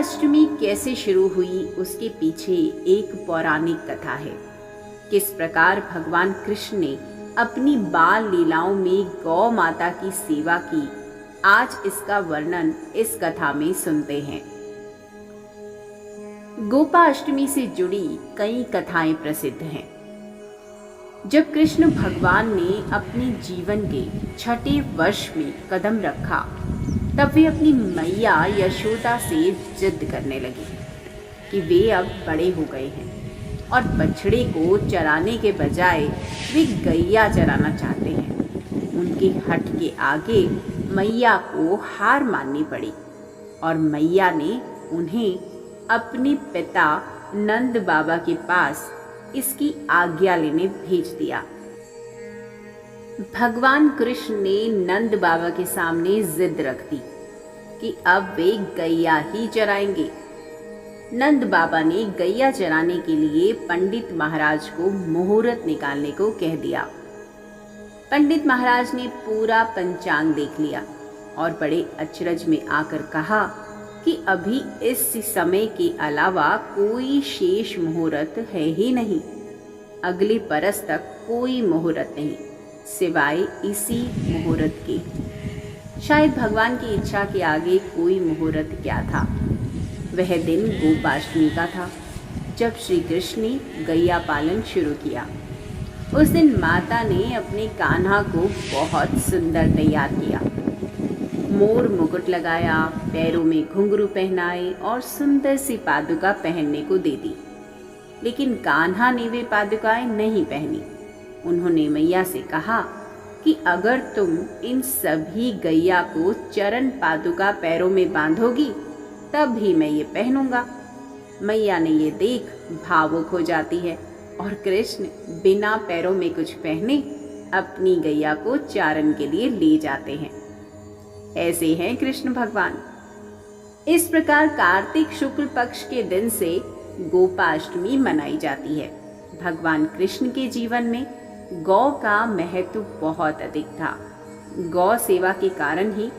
गोपाष्टमी कैसे शुरू हुई उसके पीछे एक पौराणिक कथा है। किस प्रकार भगवान कृष्ण ने अपनी बाल लीलाओं में गौ माता की सेवा की, आज इसका वर्णन इस कथा में सुनते हैं। गोपाष्टमी से जुड़ी कई कथाएं प्रसिद्ध हैं। जब कृष्ण भगवान ने अपने जीवन के छठे वर्ष में कदम रखा, तब वे अपनी मैया यशोदा से जिद करने लगे कि वे अब बड़े हो गए हैं और बछड़े को चराने के बजाय वे गैया चराना चाहते हैं। उनके हठ के आगे मैया को हार माननी पड़ी और मैया ने उन्हें अपने पिता नंद बाबा के पास इसकी आज्ञा लेने भेज दिया। भगवान कृष्ण ने नंद बाबा के सामने जिद रख दी कि अब वे गैया ही चराएंगे। नंद बाबा ने गैया चराने के लिए पंडित महाराज को मुहूर्त निकालने को कह दिया। पंडित महाराज ने पूरा पंचांग देख लिया और बड़े अचरज में आकर कहा कि अभी इस समय के अलावा कोई शेष मुहूर्त है ही नहीं। अगले बरस तक कोई मुहूर्त नहीं सिवाय इसी मुहूर्त के। शायद भगवान की इच्छा के आगे कोई मुहूर्त क्या था। वह दिन गोपाष्टमी का था जब श्री कृष्ण ने गैया पालन शुरू किया। उस दिन माता ने अपने कान्हा को बहुत सुंदर तैयार किया। मोर मुकुट लगाया, पैरों में घुंघरू पहनाए और सुंदर सी पादुका पहनने को दे दी। लेकिन कान्हा ने वे पादुकाएं नहीं पहनी। उन्होंने मैया से कहा कि अगर तुम इन सभी गैया को चरण पादुका पैरों में बांधोगी तब ही मैं ये पहनूंगा। मैया ने ये देख भावुक हो जाती है और कृष्ण बिना पैरों में कुछ पहने अपनी गैया को चारण के लिए ले जाते हैं। ऐसे हैं कृष्ण भगवान। इस प्रकार कार्तिक शुक्ल पक्ष के दिन से गोपाष्टमी मनाई जाती है। भगवान कृष्ण के जीवन में गौ का महत्व बहुत अधिक था। गौ सेवा के कारण ही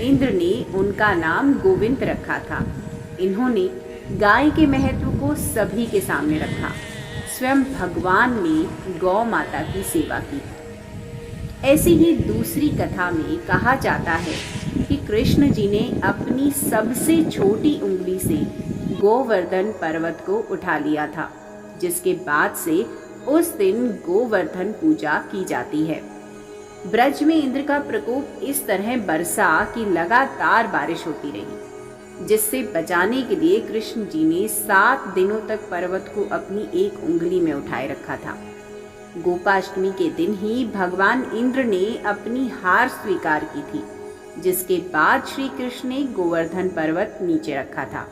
इंद्र ने उनका नाम गोविंद रखा था। इन्होंने गाय के महत्व को सभी के सामने रखा। स्वयं भगवान ने गौ माता की सेवा की। ऐसी ही दूसरी कथा में कहा जाता है कि कृष्ण जी ने अपनी सबसे छोटी उंगली से गोवर्धन पर्वत को उठा लिया था, जिसके बाद से उस दिन गोवर्धन पूजा की जाती है। ब्रज में इंद्र का प्रकोप इस तरह बरसा कि लगातार बारिश होती रही, जिससे बचाने के लिए कृष्ण जी ने 7 दिनों तक पर्वत को अपनी एक उंगली में उठाए रखा था। गोपाष्टमी के दिन ही भगवान इंद्र ने अपनी हार स्वीकार की थी, जिसके बाद श्री कृष्ण ने गोवर्धन पर्वत नीचे रखा था।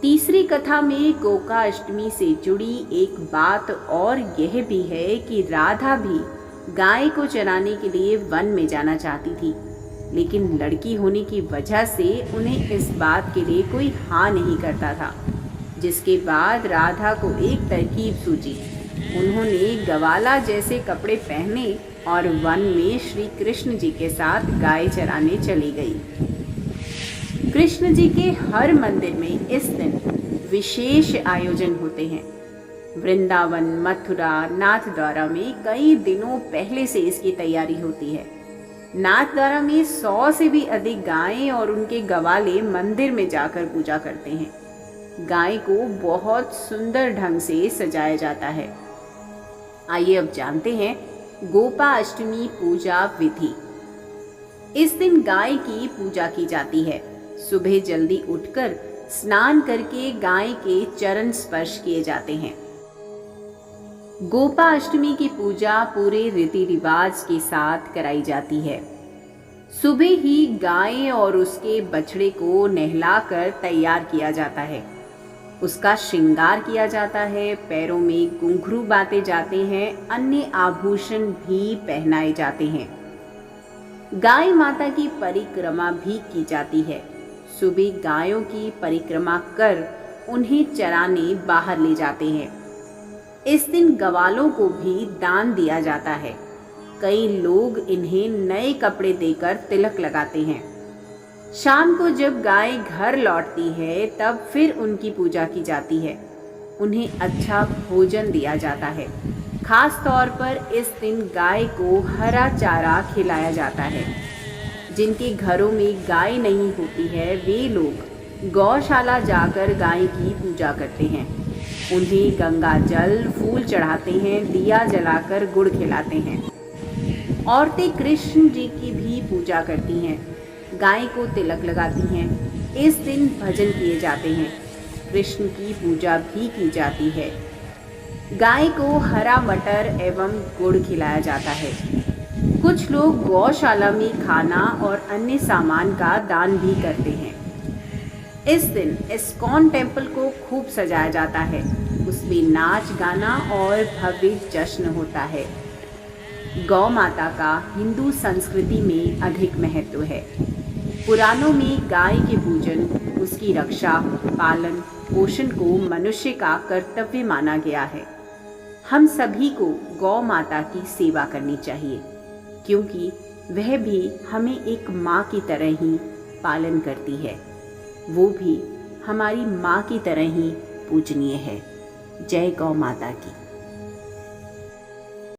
तीसरी कथा में गोपाष्टमी से जुड़ी एक बात और यह भी है कि राधा भी गाय को चराने के लिए वन में जाना चाहती थी, लेकिन लड़की होने की वजह से उन्हें इस बात के लिए कोई हाँ नहीं करता था। जिसके बाद राधा को एक तरकीब सूझी। उन्होंने गवाला जैसे कपड़े पहने और वन में श्री कृष्ण जी के साथ गाय चराने चली गई। कृष्ण जी के हर मंदिर में इस दिन विशेष आयोजन होते हैं। वृंदावन, मथुरा, नाथद्वारा में कई दिनों पहले से इसकी तैयारी होती है। नाथद्वारा में 100 से भी अधिक गायें और उनके गवाले मंदिर में जाकर पूजा करते हैं। गाय को बहुत सुंदर ढंग से सजाया जाता है। आइए अब जानते हैं गोपाष्टमी पूजा विधि। इस दिन गाय की पूजा की जाती है। सुबह जल्दी उठकर स्नान करके गाय के चरण स्पर्श किए जाते हैं। गोपाष्टमी की पूजा पूरे रीति रिवाज के साथ कराई जाती है। सुबह ही गाय और उसके बछड़े को नहलाकर तैयार किया जाता है। उसका श्रृंगार किया जाता है, पैरों में घुंघरू बांधे जाते हैं, अन्य आभूषण भी पहनाए जाते हैं। गाय माता की परिक्रमा भी की जाती है। सुबह गायों की परिक्रमा कर उन्हें चराने बाहर ले जाते हैं। इस दिन गवालों को भी दान दिया जाता है। कई लोग इन्हें नए कपड़े देकर तिलक लगाते हैं। शाम को जब गाय घर लौटती है तब फिर उनकी पूजा की जाती है। उन्हें अच्छा भोजन दिया जाता है। खास तौर पर इस दिन गाय को हरा चारा खिलाया जाता है। जिनके घरों में गाय नहीं होती है वे लोग गौशाला जाकर गाय की पूजा करते हैं। उन्हें गंगा जल, फूल चढ़ाते हैं, दिया जलाकर गुड़ खिलाते हैं। औरतें कृष्ण जी की भी पूजा करती हैं, गाय को तिलक लगाती हैं। इस दिन भजन किए जाते हैं, कृष्ण की पूजा भी की जाती है। गाय को हरा मटर एवं गुड़ खिलाया जाता है। कुछ लोग गौशाला में खाना और अन्य सामान का दान भी करते हैं। इस दिन इस्कॉन टेम्पल को खूब सजाया जाता है। उसमें नाच गाना और भव्य जश्न होता है। गौ माता का हिंदू संस्कृति में अधिक महत्व है। पुराणों में गाय के पूजन, उसकी रक्षा, पालन पोषण को मनुष्य का कर्तव्य माना गया है। हम सभी को गौ माता की सेवा करनी चाहिए, क्योंकि वह भी हमें एक माँ की तरह ही पालन करती है। वो भी हमारी माँ की तरह ही पूजनीय है। जय गौ माता की।